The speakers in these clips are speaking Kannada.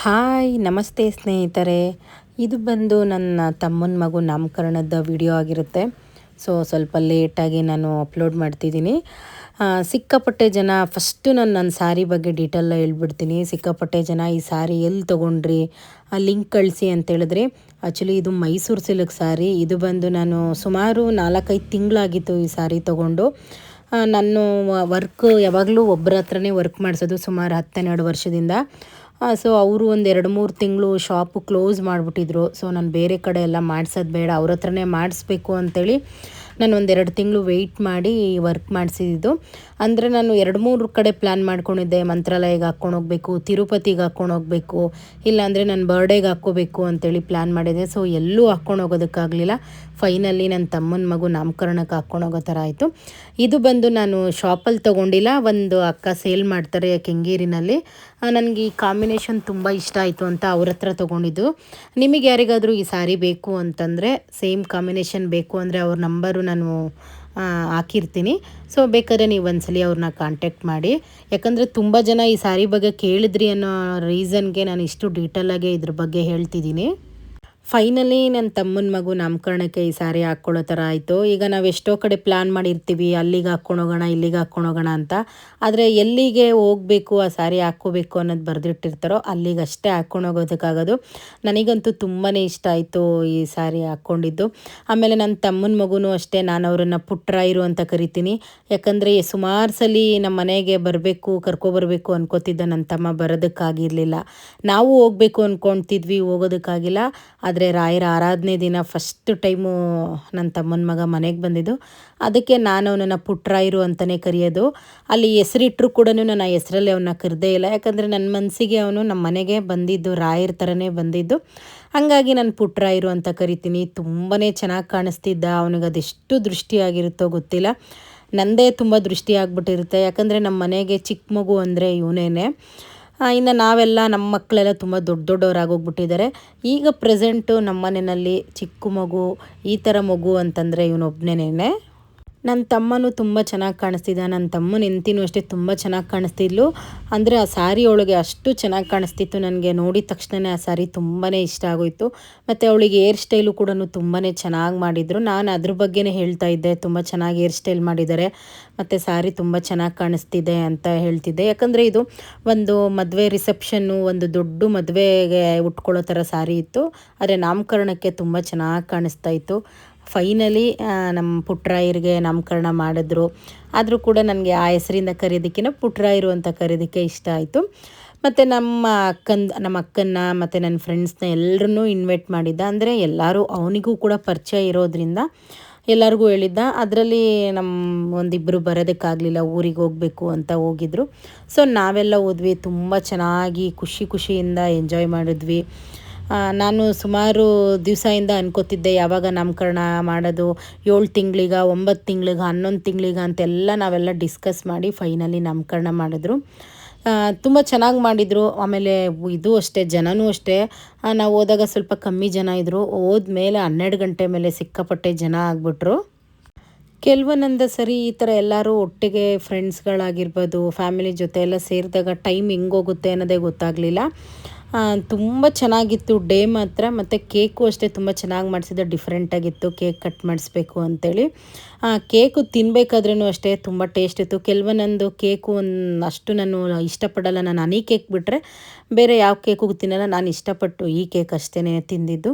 ಹಾಯ್ ನಮಸ್ತೆ ಸ್ನೇಹಿತರೆ. ಇದು ಬಂದು ನನ್ನ ತಮ್ಮನ ಮಗು ನಾಮಕರಣದ ವಿಡಿಯೋ ಆಗಿರುತ್ತೆ. ಸ್ವಲ್ಪ ಲೇಟಾಗಿ ನಾನು ಅಪ್ಲೋಡ್ ಮಾಡ್ತಿದ್ದೀನಿ. ಸಿಕ್ಕಾಪಟ್ಟೆ ಜನ ಫಸ್ಟು ನಾನು ನನ್ನ ಸ್ಯಾರಿ ಬಗ್ಗೆ ಡೀಟೇಲ್ ಹೇಳ್ಬಿಡ್ತೀನಿ. ಸಿಕ್ಕಾಪಟ್ಟೆ ಜನ ಈ ಸ್ಯಾರಿ ಎಲ್ಲಿ ತೊಗೊಂಡ್ರಿ, ಲಿಂಕ್ ಕಳಿಸಿ ಅಂತೇಳಿದ್ರಿ. ಆ್ಯಕ್ಚುಲಿ ಇದು ಮೈಸೂರು ಸಿಲ್ಕ್ ಸ್ಯಾರಿ. ಇದು ಬಂದು ನಾನು ಸುಮಾರು 4-5 ತಿಂಗಳಾಗಿತ್ತು ಈ ಸ್ಯಾರಿ ತೊಗೊಂಡು. ನಾನು ವರ್ಕ್ ಯಾವಾಗಲೂ ಒಬ್ಬರ ಹತ್ರನೇ ವರ್ಕ್ ಮಾಡಿಸೋದು ಸುಮಾರು 10-12 ವರ್ಷದಿಂದ. ಅವರು ಒಂದು 2-3 ತಿಂಗಳು ಶಾಪು ಕ್ಲೋಸ್ ಮಾಡಿಬಿಟ್ಟಿದ್ರು. ನಾನು ಬೇರೆ ಕಡೆ ಎಲ್ಲ ಮಾಡಿಸೋದು ಬೇಡ, ಅವ್ರ ಹತ್ರನೇ ಮಾಡಿಸ್ಬೇಕು ಅಂಥೇಳಿ ನಾನು ಒಂದು 2 ತಿಂಗಳು ವೆಯ್ಟ್ ಮಾಡಿ ವರ್ಕ್ ಮಾಡಿಸಿದ್ದು. ಅಂದರೆ ನಾನು 2-3 ಕಡೆ ಪ್ಲ್ಯಾನ್ ಮಾಡ್ಕೊಂಡಿದ್ದೆ. ಮಂತ್ರಾಲಯಗೆ ಹಾಕ್ಕೊಂಡೋಗ್ಬೇಕು, ತಿರುಪತಿಗೆ ಹಾಕ್ಕೊಂಡೋಗ್ಬೇಕು, ಇಲ್ಲಾಂದರೆ ನನ್ನ ಬರ್ಡೇಗೆ ಹಾಕ್ಕೋಬೇಕು ಅಂತೇಳಿ ಪ್ಲ್ಯಾನ್ ಮಾಡಿದ್ದೆ. ಎಲ್ಲೂ ಹಾಕ್ಕೊಂಡೋಗೋದಕ್ಕಾಗಲಿಲ್ಲ. ಫೈನಲಿ ನನ್ನ ತಮ್ಮನ ಮಗು ನಾಮಕರಣಕ್ಕೆ ಹಾಕ್ಕೊಂಡೋಗೋ ಥರ ಆಯಿತು. ಇದು ಬಂದು ನಾನು ಶಾಪಲ್ಲಿ ತೊಗೊಂಡಿಲ್ಲ, ಒಂದು ಅಕ್ಕ ಸೇಲ್ ಮಾಡ್ತಾರೆ ಕೆಂಗೇರಿನಲ್ಲಿ. ನನಗೆ ಈ ಕಾಂಬಿನೇಷನ್ ತುಂಬ ಇಷ್ಟ ಆಯಿತು ಅಂತ ಅವ್ರ ಹತ್ರ ತೊಗೊಂಡಿದ್ದು. ನಿಮಗೆ ಯಾರಿಗಾದರೂ ಈ ಸ್ಯಾರಿ ಬೇಕು ಅಂತಂದರೆ, ಸೇಮ್ ಕಾಂಬಿನೇಷನ್ ಬೇಕು ಅಂದರೆ ಅವ್ರ ನಂಬರು ನಾನು ಹಾಕಿರ್ತೀನಿ. ಬೇಕಾದ್ರೆ ನೀವು ಒಂದ್ಸಲಿ ಅವ್ರನ್ನ ಕಾಂಟ್ಯಾಕ್ಟ್ ಮಾಡಿ. ಯಾಕಂದರೆ ತುಂಬ ಜನ ಈ ಸ್ಯಾರಿ ಬಗ್ಗೆ ಕೇಳಿದ್ರಿ ಅನ್ನೋ ರೀಸನ್ಗೆ ನಾನು ಇಷ್ಟು ಡೀಟೇಲಾಗೆ ಇದ್ರ ಬಗ್ಗೆ ಹೇಳ್ತಿದ್ದೀನಿ. ಫೈನಲಿ ನನ್ನ ತಮ್ಮನ ಮಗು ನಾಮಕರಣಕ್ಕೆ ಈ ಸ್ಯಾರಿ ಹಾಕ್ಕೊಳ್ಳೋ ಥರ ಆಯಿತು. ಈಗ ನಾವು ಎಷ್ಟೋ ಕಡೆ ಪ್ಲ್ಯಾನ್ ಮಾಡಿರ್ತೀವಿ, ಅಲ್ಲಿಗೆ ಹಾಕ್ಕೊಂಡೋಗೋಣ, ಇಲ್ಲಿಗೆ ಹಾಕ್ಕೊಂಡೋಗೋಣ ಅಂತ. ಆದರೆ ಎಲ್ಲಿಗೆ ಹೋಗಬೇಕು, ಆ ಸ್ಯಾರಿ ಹಾಕ್ಕೋಬೇಕು ಅನ್ನೋದು ಬರೆದಿಟ್ಟಿರ್ತಾರೋ ಅಲ್ಲಿಗೆ ಅಷ್ಟೇ ಹಾಕ್ಕೊಂಡೋಗೋದಕ್ಕಾಗೋದು. ನನಗಂತೂ ತುಂಬಾ ಇಷ್ಟ ಆಯಿತು ಈ ಸ್ಯಾರಿ ಹಾಕ್ಕೊಂಡಿದ್ದು. ಆಮೇಲೆ ನನ್ನ ತಮ್ಮನ ಮಗುನೂ ಅಷ್ಟೇ, ನಾನು ಅವರನ್ನು ಪುಟ್ರಾಯರು ಅಂತ ಕರಿತೀನಿ. ಯಾಕಂದರೆ ಸುಮಾರು ಸಲ ನಮ್ಮ ಮನೆಗೆ ಬರಬೇಕು, ಕರ್ಕೊಬರ್ಬೇಕು ಅನ್ಕೋತಿದ್ದ ನನ್ನ ತಮ್ಮ, ಬರೋದಕ್ಕಾಗಿರಲಿಲ್ಲ. ನಾವು ಹೋಗಬೇಕು ಅಂದ್ಕೊತಿದ್ವಿ, ಹೋಗೋದಕ್ಕಾಗಿಲ್ಲ. ಆದರೆ ರಾಯರ ಆರಾಧನೆ ದಿನ ಫಸ್ಟ್ ಟೈಮು ನನ್ನ ತಮ್ಮನ ಮಗ ಮನೆಗೆ ಬಂದಿದ್ದು. ಅದಕ್ಕೆ ನಾನು ಅವನನ್ನು ಪುಟ್ರಾಯರು ಅಂತಲೇ ಕರೆಯೋದು. ಅಲ್ಲಿ ಹೆಸರಿಟ್ಟರು ಕೂಡ ನಾನು ಆ ಹೆಸರಲ್ಲಿ ಅವನ್ನ ಕರೆದೇ ಇಲ್ಲ. ಯಾಕಂದರೆ ನನ್ನ ಮನಸ್ಸಿಗೆ ಅವನು ನಮ್ಮ ಮನೆಗೆ ಬಂದಿದ್ದು ರಾಯರ ಥರನೇ ಬಂದಿದ್ದು. ಹಾಗಾಗಿ ನಾನು ಪುಟ್ರಾಯರು ಅಂತ ಕರಿತೀನಿ. ತುಂಬಾ ಚೆನ್ನಾಗಿ ಕಾಣಿಸ್ತಿದ್ದ. ಅವನಿಗೆ ಅದೆಷ್ಟು ದೃಷ್ಟಿಯಾಗಿರುತ್ತೋ ಗೊತ್ತಿಲ್ಲ. ನನ್ನದೇ ತುಂಬ ದೃಷ್ಟಿ ಆಗಿಬಿಟ್ಟಿರುತ್ತೆ. ಯಾಕಂದರೆ ನಮ್ಮ ಮನೆಗೆ ಚಿಕ್ಕ ಮಗು ಅಂದರೆ ಇವನೇನೆ. ಇನ್ನು ನಾವೆಲ್ಲ ನಮ್ಮ ಮಕ್ಕಳೆಲ್ಲ ತುಂಬ ದೊಡ್ಡವರಾಗೋಗ್ಬಿಟ್ಟಿದ್ದಾರೆ. ಈಗ ಪ್ರೆಸೆಂಟು ನಮ್ಮ ಮನೆಯಲ್ಲಿ ಚಿಕ್ಕ ಮಗು, ಈ ಥರ ಮಗು ಅಂತಂದರೆ ಇವನೊಬ್ಬನೇನೆ. ನನ್ನ ತಮ್ಮನೂ ತುಂಬ ಚೆನ್ನಾಗಿ ಕಾಣಿಸ್ತಿದ್ದ. ನನ್ನ ತಮ್ಮನ ಹೆಂಡ್ತಿನೂ ಅಷ್ಟೇ ತುಂಬ ಚೆನ್ನಾಗಿ ಕಾಣಿಸ್ತಿದ್ಲು. ಅಂದರೆ ಆ ಸ್ಯಾರಿ ಒಳಗೆ ಅಷ್ಟು ಚೆನ್ನಾಗಿ ಕಾಣಿಸ್ತಿತ್ತು. ನನಗೆ ನೋಡಿದ ತಕ್ಷಣವೇ ಆ ಸ್ಯಾರಿ ತುಂಬಾ ಇಷ್ಟ ಆಗೋಯಿತು. ಮತ್ತು ಅವಳಿಗೆ ಹೇರ್ ಸ್ಟೈಲು ಕೂಡ ತುಂಬಾ ಚೆನ್ನಾಗಿ ಮಾಡಿದರು. ನಾನು ಅದ್ರ ಬಗ್ಗೆನೇ ಹೇಳ್ತಾ ಇದ್ದೆ, ತುಂಬ ಚೆನ್ನಾಗಿ ಹೇರ್ ಸ್ಟೈಲ್ ಮಾಡಿದ್ದಾರೆ ಮತ್ತು ಸ್ಯಾರಿ ತುಂಬ ಚೆನ್ನಾಗಿ ಕಾಣಿಸ್ತಿದೆ ಅಂತ ಹೇಳ್ತಿದ್ದೆ. ಯಾಕಂದರೆ ಇದು ಒಂದು ಮದುವೆ ರಿಸೆಪ್ಷನ್ನು, ಒಂದು ದೊಡ್ಡ ಮದುವೆಗೆ ಉಟ್ಕೊಳ್ಳೋ ಥರ ಸ್ಯಾರಿ ಇತ್ತು. ಆದರೆ ನಾಮಕರಣಕ್ಕೆ ತುಂಬ ಚೆನ್ನಾಗಿ ಕಾಣಿಸ್ತಾ ಇತ್ತು. ಫೈನಲಿ ನಮ್ಮ ಪುಟ್ರಾಯರಿಗೆ ನಾಮಕರಣ ಮಾಡಿದ್ರು. ಆದರೂ ಕೂಡ ನನಗೆ ಆ ಹೆಸರಿಂದ ಕರೆಯೋದಕ್ಕಿಂತ ಪುಟ್ರಾಯರು ಅಂತ ಕರೆಯೋದಕ್ಕೆ ಇಷ್ಟ ಆಯಿತು. ಮತ್ತು ನಮ್ಮ ಅಕ್ಕನ್ನ ಮತ್ತು ನನ್ನ ಫ್ರೆಂಡ್ಸ್ನ ಎಲ್ಲರನ್ನೂ ಇನ್ವೈಟ್ ಮಾಡಿದ್ದ. ಅಂದರೆ ಎಲ್ಲರೂ ಅವನಿಗೂ ಕೂಡ ಪರಿಚಯ ಇರೋದ್ರಿಂದ ಎಲ್ಲರಿಗೂ ಹೇಳಿದ್ದ. ಅದರಲ್ಲಿ ನಮ್ಮ ಒಂದಿಬ್ಬರು ಬರೋದಕ್ಕಾಗಲಿಲ್ಲ, ಊರಿಗೆ ಹೋಗಬೇಕು ಅಂತ ಹೋಗಿದ್ರು. ನಾವೆಲ್ಲ ಹೋದ್ವಿ. ತುಂಬ ಚೆನ್ನಾಗಿ ಖುಷಿಯಿಂದ ಎಂಜಾಯ್ ಮಾಡಿದ್ವಿ. ನಾನು ಸುಮಾರು ದಿವಸದಿಂದ ಅನ್ಕೋತಿದ್ದೆ ಯಾವಾಗ ನಾಮಕರಣ ಮಾಡೋದು, 7 ತಿಂಗಳಿಗೆ, 9 ತಿಂಗಳಿಗೆ, 11 ತಿಂಗಳಿಗೆ ಅಂತೆಲ್ಲ ನಾವೆಲ್ಲ ಡಿಸ್ಕಸ್ ಮಾಡಿ ಫೈನಲಿ ನಾಮಕರಣ ಮಾಡಿದ್ರು. ತುಂಬ ಚೆನ್ನಾಗಿ ಮಾಡಿದರು. ಆಮೇಲೆ ಇದು ಅಷ್ಟೇ, ಜನನೂ ಅಷ್ಟೇ. ನಾವು ಹೋದಾಗ ಸ್ವಲ್ಪ ಕಮ್ಮಿ ಜನ ಇದ್ದರು. ಹೋದ್ಮೇಲೆ 12 ಗಂಟೆ ಮೇಲೆ ಸಿಕ್ಕಾಪಟ್ಟೆ ಜನ ಆಗಿಬಿಟ್ರು. ಕೆಲವೊಂದೊಂದು ಸರಿ ಈ ಥರ ಎಲ್ಲರೂ ಒಟ್ಟಿಗೆ ಫ್ರೆಂಡ್ಸ್ಗಳಾಗಿರ್ಬೋದು, ಫ್ಯಾಮಿಲಿ ಜೊತೆ ಎಲ್ಲ ಸೇರಿದಾಗ ಟೈಮ್ ಹೆಂಗೋಗುತ್ತೆ ಅನ್ನೋದೇ ಗೊತ್ತಾಗಲಿಲ್ಲ. ತುಂಬ ಚೆನ್ನಾಗಿತ್ತು ಡೇ ಮಾತ್ರ. ಮತ್ತು ಕೇಕು ಅಷ್ಟೇ ತುಂಬ ಚೆನ್ನಾಗಿ ಮಾಡಿಸಿದ್ದೆ, ಡಿಫ್ರೆಂಟಾಗಿತ್ತು. ಕೇಕ್ ಕಟ್ ಮಾಡಿಸ್ಬೇಕು ಅಂಥೇಳಿ. ಕೇಕು ತಿನ್ನಬೇಕಾದ್ರೂ ಅಷ್ಟೇ ತುಂಬ ಟೇಸ್ಟ್ ಇತ್ತು. ಕೆಲವೊಂದೊಂದು ಕೇಕು ಅಷ್ಟು ನಾನು ಇಷ್ಟಪಡಲ್ಲ. ನಾನು ಹನಿ ಕೇಕ್ ಬಿಟ್ಟರೆ ಬೇರೆ ಯಾವ ಕೇಕು ತಿನ್ನಲ್ಲ. ನಾನು ಇಷ್ಟಪಟ್ಟು ಈ ಕೇಕ್ ಅಷ್ಟೇ ತಿಂದಿದ್ದು.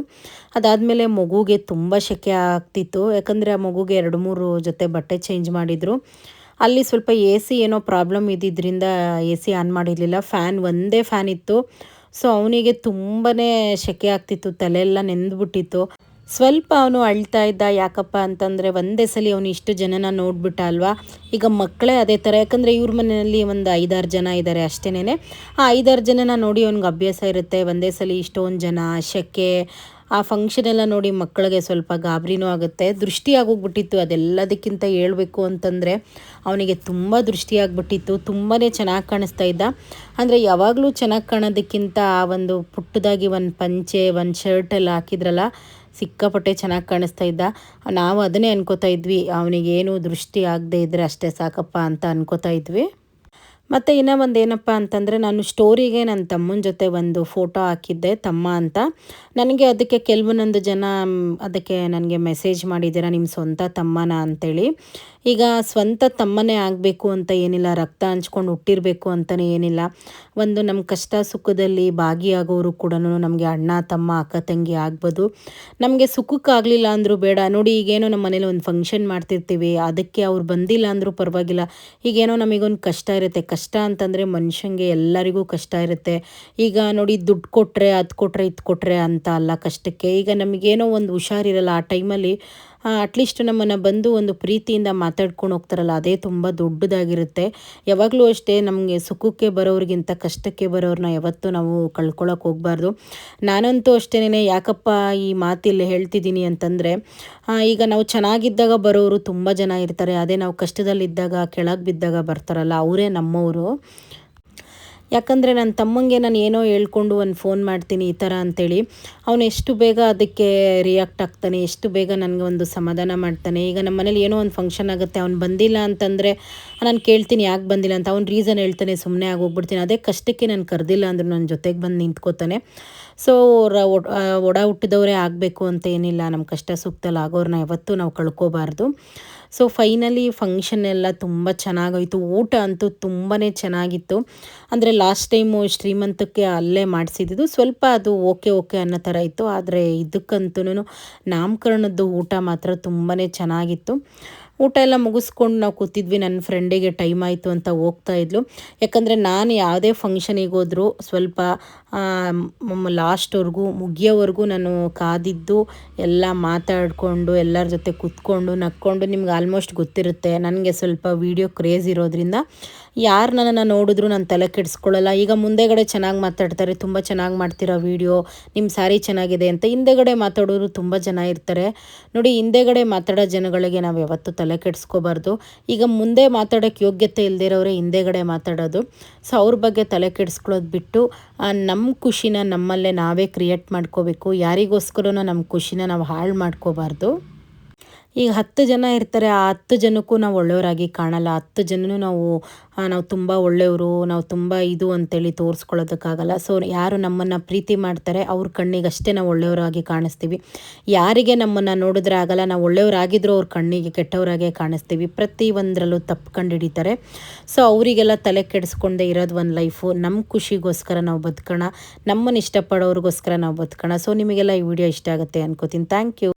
ಅದಾದಮೇಲೆ ಮಗುಗೆ ತುಂಬ ಸೆಕೆ ಆಗ್ತಿತ್ತು. ಯಾಕಂದರೆ ಆ ಮಗುಗೆ 2-3 ಜೊತೆ ಬಟ್ಟೆ ಚೇಂಜ್ ಮಾಡಿದರು. ಅಲ್ಲಿ ಸ್ವಲ್ಪ ಎ ಸಿ ಏನೋ ಪ್ರಾಬ್ಲಮ್ ಇದ್ದಿದ್ದರಿಂದ ಎ ಸಿ ಆನ್ ಮಾಡಿರಲಿಲ್ಲ. ಒಂದೇ ಫ್ಯಾನ್ ಇತ್ತು. ಅವನಿಗೆ ತುಂಬಾ ಸೆಕೆ ಆಗ್ತಿತ್ತು, ತಲೆಯೆಲ್ಲ ನೆಂದುಬಿಟ್ಟಿತ್ತು. ಸ್ವಲ್ಪ ಅವನು ಅಳ್ತಾ ಇದ್ದ. ಯಾಕಪ್ಪ ಅಂತಂದರೆ ಒಂದೇ ಸಲ ಅವನು ಇಷ್ಟು ಜನನ ನೋಡ್ಬಿಟ್ಟ ಅಲ್ವಾ. ಈಗ ಮಕ್ಕಳೇ ಅದೇ ಥರ. ಯಾಕಂದರೆ ಇವ್ರ ಮನೆಯಲ್ಲಿ ಒಂದು 5-6 ಜನ ಇದ್ದಾರೆ ಅಷ್ಟೇನೆ. ಆ 5-6 ಜನನ ನೋಡಿ ಅವ್ನಿಗೆ ಅಭ್ಯಾಸ ಇರುತ್ತೆ. ಒಂದೇ ಸಲ ಇಷ್ಟೊಂದು ಜನ, ಸೆಕೆ, ಆ ಫಂಕ್ಷನ್ ಎಲ್ಲ ನೋಡಿ ಮಕ್ಕಳಿಗೆ ಸ್ವಲ್ಪ ಗಾಬರಿನೂ ಆಗುತ್ತೆ. ದೃಷ್ಟಿ ಆಗೋಗ್ಬಿಟ್ಟಿತ್ತು. ಅದೆಲ್ಲದಕ್ಕಿಂತ ಹೇಳ್ಬೇಕು ಅಂತಂದರೆ ಅವನಿಗೆ ತುಂಬ ದೃಷ್ಟಿ ಆಗಿಬಿಟ್ಟಿತ್ತು. ತುಂಬಾ ಚೆನ್ನಾಗಿ ಕಾಣಿಸ್ತಾ ಇದ್ದ. ಅಂದರೆ ಯಾವಾಗಲೂ ಚೆನ್ನಾಗಿ ಕಾಣೋದಕ್ಕಿಂತ ಆ ಒಂದು ಪುಟ್ಟದಾಗಿ ಒಂದು ಪಂಚೆ, ಒಂದು ಶರ್ಟೆಲ್ಲ ಹಾಕಿದ್ರಲ್ಲ, ಸಿಕ್ಕಾಪಟ್ಟೆ ಚೆನ್ನಾಗಿ ಕಾಣಿಸ್ತಾ ಇದ್ದ. ನಾವು ಅದನ್ನೇ ಅನ್ಕೋತಾ ಇದ್ವಿ, ಅವನಿಗೇನು ದೃಷ್ಟಿ ಆಗದೆ ಇದ್ದರೆ ಅಷ್ಟೇ ಸಾಕಪ್ಪ ಅಂತ ಅನ್ಕೋತಾ ಇದ್ವಿ. ಮತ್ತು ಇನ್ನೂ ಒಂದು ಏನಪ್ಪ ಅಂತಂದರೆ ನಾನು ಸ್ಟೋರಿಗೆ ನನ್ನ ತಮ್ಮನ ಜೊತೆ ಒಂದು ಫೋಟೋ ಹಾಕಿದ್ದೆ ತಮ್ಮ ಅಂತ. ನನಗೆ ಅದಕ್ಕೆ ಕೆಲವೊಂದೊಂದು ಜನ ಅದಕ್ಕೆ ನನಗೆ ಮೆಸೇಜ್ ಮಾಡಿದ್ದೀರಾ ನಿಮ್ಮ ಸ್ವಂತ ತಮ್ಮನ ಅಂತೇಳಿ. ಈಗ ಸ್ವಂತ ತಮ್ಮನೇ ಆಗಬೇಕು ಅಂತ ಏನಿಲ್ಲ, ರಕ್ತ ಹಂಚ್ಕೊಂಡು ಹುಟ್ಟಿರಬೇಕು ಅಂತಲೇ ಏನಿಲ್ಲ. ಒಂದು ನಮ್ಮ ಕಷ್ಟ ಸುಖದಲ್ಲಿ ಭಾಗಿಯಾಗೋರು ಕೂಡ ನಮಗೆ ಅಣ್ಣ ತಮ್ಮ ಅಕ್ಕ ತಂಗಿ ಆಗ್ಬೋದು. ನಮಗೆ ಸುಖಕ್ಕಾಗಲಿಲ್ಲ ಅಂದರೂ ಬೇಡ ನೋಡಿ, ಈಗೇನೋ ನಮ್ಮ ಮನೇಲಿ ಒಂದು ಫಂಕ್ಷನ್ ಮಾಡ್ತಿರ್ತೀವಿ, ಅದಕ್ಕೆ ಅವ್ರು ಬಂದಿಲ್ಲ ಅಂದರೂ ಪರವಾಗಿಲ್ಲ. ಈಗೇನೋ ನಮಗೊಂದು ಕಷ್ಟ ಇರುತ್ತೆ. ಕಷ್ಟ ಅಂತಂದರೆ ಮನುಷ್ಯಂಗೆ ಎಲ್ಲರಿಗೂ ಕಷ್ಟ ಇರುತ್ತೆ. ಈಗ ನೋಡಿ ದುಡ್ಡು ಕೊಟ್ಟರೆ ಅದು ಕೊಟ್ಟರೆ ಇದು ಕೊಟ್ಟರೆ ಅಂತ ಅಲ್ಲ ಕಷ್ಟಕ್ಕೆ. ಈಗ ನಮಗೇನೋ ಒಂದು ಹುಷಾರಿರಲ್ಲ ಆ ಟೈಮಲ್ಲಿ ಅಟ್ಲೀಸ್ಟ್ ನಮ್ಮನ್ನು ಬಂದು ಒಂದು ಪ್ರೀತಿಯಿಂದ ಮಾತಾಡ್ಕೊಂಡು ಹೋಗ್ತಾರಲ್ಲ, ಅದೇ ತುಂಬ ದೊಡ್ಡದಾಗಿರುತ್ತೆ. ಯಾವಾಗಲೂ ಅಷ್ಟೇ ನಮಗೆ ಸುಖಕ್ಕೆ ಬರೋರಿಗಿಂತ ಕಷ್ಟಕ್ಕೆ ಬರೋರನ್ನ ಯಾವತ್ತೂ ನಾವು ಕಳ್ಕೊಳ್ಳೋಕೆ ಹೋಗಬಾರ್ದು. ನಾನಂತೂ ಅಷ್ಟೇನೆ. ಯಾಕಪ್ಪ ಈ ಮಾತಿಲ್ಲಿ ಹೇಳ್ತಿದ್ದೀನಿ ಅಂತಂದರೆ, ಈಗ ನಾವು ಚೆನ್ನಾಗಿದ್ದಾಗ ಬರೋರು ತುಂಬ ಜನ ಇರ್ತಾರೆ. ಅದೇ ನಾವು ಕಷ್ಟದಲ್ಲಿದ್ದಾಗ ಕೆಳಗೆ ಬಿದ್ದಾಗ ಬರ್ತಾರಲ್ಲ, ಅವರೇ ನಮ್ಮವರು. ಯಾಕಂದರೆ ನನ್ನ ತಮ್ಮಂಗೆ ನಾನು ಏನೋ ಹೇಳ್ಕೊಂಡು ಒಂದು ಫೋನ್ ಮಾಡ್ತೀನಿ ಈ ಥರ ಅಂಥೇಳಿ, ಅವನು ಎಷ್ಟು ಬೇಗ ಅದಕ್ಕೆ ರಿಯಾಕ್ಟ್ ಆಗ್ತಾನೆ, ಎಷ್ಟು ಬೇಗ ನನಗೆ ಒಂದು ಸಮಾಧಾನ ಮಾಡ್ತಾನೆ. ಈಗ ನಮ್ಮ ಮನೇಲಿ ಏನೋ ಒಂದು ಫಂಕ್ಷನ್ ಆಗುತ್ತೆ, ಅವ್ನು ಬಂದಿಲ್ಲ ಅಂತಂದರೆ ನಾನು ಕೇಳ್ತೀನಿ ಯಾಕೆ ಬಂದಿಲ್ಲ ಅಂತ. ಅವ್ನು ರೀಸನ್ ಹೇಳ್ತಾನೆ, ಸುಮ್ಮನೆ ಆಗೋಗ್ಬಿಡ್ತೀನಿ. ಅದೇ ಕಷ್ಟಕ್ಕೆ ನಾನು ಕರೆದಿಲ್ಲ ಅಂದರೂ ನನ್ನ ಜೊತೆಗೆ ಬಂದು ನಿಂತ್ಕೋತಾನೆ. ಸೊ ಒಡ ಹುಟ್ಟಿದವರೇ ಆಗಬೇಕು ಅಂತ ಏನಿಲ್ಲ, ನಮ್ಮ ಕಷ್ಟ ಸುಖದಲ್ಲಿ ಆಗೋರನ್ನ ಯಾವತ್ತೂ ನಾವು ಕಳ್ಕೋಬಾರ್ದು. ಸೊ ಫೈನಲಿ ಫಂಕ್ಷನ್ ಎಲ್ಲ ತುಂಬ ಚೆನ್ನಾಗೋಯಿತು. ಊಟ ಅಂತೂ ತುಂಬಾ ಚೆನ್ನಾಗಿತ್ತು. ಅಂದರೆ ಲಾಸ್ಟ್ ಟೈಮು ಶ್ರೀಮಂತಕ್ಕೆ ಅಲ್ಲೇ ಮಾಡಿಸಿದ್ದು ಸ್ವಲ್ಪ ಅದು ಓಕೆ ಅನ್ನೋ ಥರ ಇತ್ತು. ಆದರೆ ಇದಕ್ಕಂತೂ ನಾಮಕರಣದ್ದು ಊಟ ಮಾತ್ರ ತುಂಬಾ ಚೆನ್ನಾಗಿತ್ತು. ಊಟ ಎಲ್ಲ ಮುಗಿಸ್ಕೊಂಡು ನಾವು ಕೂತಿದ್ವಿ. ನನ್ನ ಫ್ರೆಂಡಿಗೆ ಟೈಮ್ ಆಯಿತು ಅಂತ ಹೋಗ್ತಾಯಿದ್ಲು. ಯಾಕಂದರೆ ನಾನು ಯಾವುದೇ ಫಂಕ್ಷನಿಗೆ ಹೋದರೂ ಸ್ವಲ್ಪ ಲಾಸ್ಟ್ವರೆಗೂ ಮುಗಿಯೋವರೆಗೂ ನಾನು ಕಾದಿದ್ದು ಎಲ್ಲ ಮಾತಾಡಿಕೊಂಡು ಎಲ್ಲರ ಜೊತೆ ಕೂತ್ಕೊಂಡು ನಕ್ಕೊಂಡು. ನಿಮ್ಗೆ ಆಲ್ಮೋಸ್ಟ್ ಗೊತ್ತಿರುತ್ತೆ ನನಗೆ ಸ್ವಲ್ಪ ವೀಡಿಯೋ ಕ್ರೇಜ್ ಇರೋದ್ರಿಂದ ಯಾರು ನನ್ನನ್ನು ನೋಡಿದ್ರು ನಾನು ತಲೆ ಕೆಡಿಸ್ಕೊಳ್ಳಲ್ಲ. ಈಗ ಮುಂದೆಗಡೆ ಚೆನ್ನಾಗಿ ಮಾತಾಡ್ತಾರೆ, ತುಂಬ ಚೆನ್ನಾಗಿ ಮಾಡ್ತೀರಾ ವೀಡಿಯೋ, ನಿಮ್ಮ ಸ್ಯಾರಿ ಚೆನ್ನಾಗಿದೆ ಅಂತ. ಹಿಂದೆಗಡೆ ಮಾತಾಡೋರು ತುಂಬ ಜನ ಇರ್ತಾರೆ ನೋಡಿ. ಹಿಂದೆಗಡೆ ಮಾತಾಡೋ ಜನಗಳಿಗೆ ನಾವು ಯಾವತ್ತೂ ತಲೆ ಕೆಡಿಸ್ಕೋಬಾರ್ದು. ಈಗ ಮುಂದೆ ಮಾತಾಡೋಕ್ಕೆ ಯೋಗ್ಯತೆ ಇಲ್ಲದೇ ಇರೋರೇ ಹಿಂದೆಗಡೆ ಮಾತಾಡೋದು. ಸೊ ಅವ್ರ ಬಗ್ಗೆ ತಲೆ ಕೆಡಿಸ್ಕೊಳ್ಳೋದು ಬಿಟ್ಟು ನಮ್ಮ ಖುಷಿನ ನಮ್ಮಲ್ಲೇ ನಾವೇ ಕ್ರಿಯೇಟ್ ಮಾಡ್ಕೋಬೇಕು. ಯಾರಿಗೋಸ್ಕರನೂ ನಮ್ಮ ಖುಷಿನ ನಾವು ಹಾಳು ಮಾಡ್ಕೋಬಾರ್ದು. ಈಗ 10 ಜನ ಇರ್ತಾರೆ, ಆ 10 ಜನಕ್ಕೂ ನಾವು ಒಳ್ಳೆಯವರಾಗಿ ಕಾಣಲ್ಲ. 10 ಜನನೂ ನಾವು ತುಂಬ ಒಳ್ಳೆಯವರು, ನಾವು ತುಂಬ ಇದು ಅಂತೇಳಿ ತೋರಿಸ್ಕೊಳ್ಳೋದಕ್ಕಾಗಲ್ಲ. ಸೊ ಯಾರು ನಮ್ಮನ್ನು ಪ್ರೀತಿ ಮಾಡ್ತಾರೆ ಅವ್ರ ಕಣ್ಣಿಗೆ ಅಷ್ಟೇ ನಾವು ಒಳ್ಳೆಯವರಾಗಿ ಕಾಣಿಸ್ತೀವಿ. ಯಾರಿಗೆ ನಮ್ಮನ್ನು ನೋಡಿದ್ರೆ ಆಗಲ್ಲ, ನಾವು ಒಳ್ಳೆಯವರಾಗಿದ್ರೂ ಅವ್ರ ಕಣ್ಣಿಗೆ ಕೆಟ್ಟವರಾಗೆ ಕಾಣಿಸ್ತೀವಿ. ಪ್ರತಿಯೊಂದರಲ್ಲೂ ತಪ್ಪು ಕಂಡುಹಿಡಿತಾರೆ. ಸೊ ಅವರಿಗೆಲ್ಲ ತಲೆ ಕೆಡಿಸ್ಕೊಂಡೇ ಇರೋದು ಒಂದು ಲೈಫು. ನಮ್ಮ ಖುಷಿಗೋಸ್ಕರ ನಾವು ಬದುಕೋಣ, ನಮ್ಮನ್ನು ಇಷ್ಟಪಡೋರಿಗೋಸ್ಕರ ನಾವು ಬದುಕೋಣ. ಸೊ ನಿಮಗೆಲ್ಲ ಈ ವಿಡಿಯೋ ಇಷ್ಟ ಆಗುತ್ತೆ ಅನ್ಕೋತೀನಿ. Thank you.